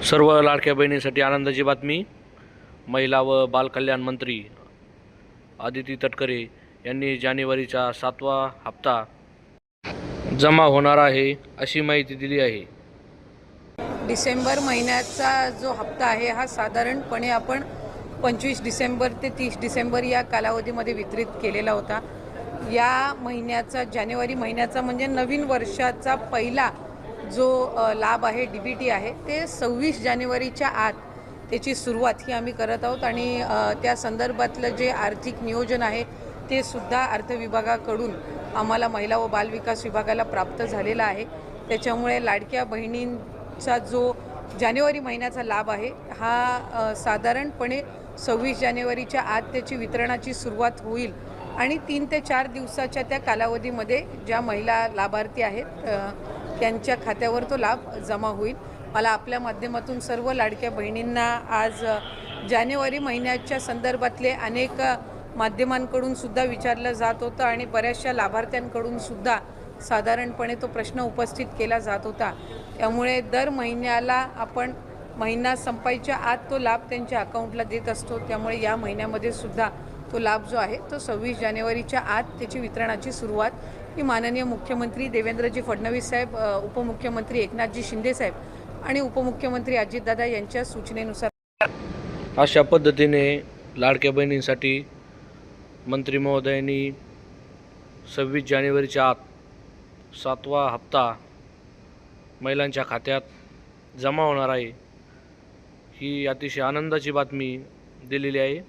सर्व लाडक्या बहिणींसाठी आनंदाची बातमी। महिला व बालकल्याण मंत्री आदिती तटकरे यांनी जानेवारीचा 7वा हप्ता जमा होणार आहे अशी माहिती दिली आहे। डिसेंबर महिन्याचा जो हप्ता आहे हा साधारणपणे आपण 25 डिसेंबर ते 30 डिसेंबर या कालावधीमध्ये वितरित केलेला होता। या महिन्याचा जानेवारी महिन्याचा म्हणजे नवीन वर्षाचा पहिला जो लाभ आहे DBT आहे ते 26 जानेवारीच्या आत त्याची सुरुवात ही आम्ही करत आहोत आणि त्या संदर्भातलं जे आर्थिक नियोजन आहे ते सुद्धा अर्थ विभागाकडून आम्हाला महिला व बालविकास विभागाला प्राप्त झालेला आहे। त्याच्यामुळे लाडक्या बहिणींचा जो जानेवारी महिन्याचा लाभ आहे हा साधारणपणे 26 जानेवारीच्या आत त्याची वितरणाची सुरुवात होईल आणि 3 ते 4 दिवसाच्या त्या कालावधीमध्ये ज्या महिला लाभार्थी आहेत त्यांच्या खात्यावर तो लाभ जमा होईल। मला आपल्या माध्यमातून सर्व लाडक्या बहिणींना आज जानेवारी महिन्याच्या संदर्भातले अनेक माध्यमांकडून सुद्धा विचारलं जात होतं आणि बऱ्याचशा लाभार्थ्यांकडून सुद्धा साधारणपणे तो प्रश्न उपस्थित केला जात होता। त्यामुळे दर महिन्याला आपण महिना संपायच्या आत तो लाभ त्यांच्या अकाउंटला देत असतो। त्यामुळे या महिन्यामध्ये सुद्धा तो लाभ जो आहे तो 26 जानेवारीच्या आत त्याची वितरणाची सुरुवात ही माननीय मुख्यमंत्री देवेंद्रजी फडणवीस साहेब, उपमुख्यमंत्री एकनाथजी शिंदे साहेब आणि उपमुख्यमंत्री अजितदादा यांच्या सूचनेनुसार अशा पद्धतीने लाडक्या बहिणींसाठी मंत्री महोदयांनी 26 जानेवारीच्या आत 7वा हप्ता महिलांच्या खात्यात जमा होणार आहे ही अतिशय आनंदाची बातमी दिलेली आहे।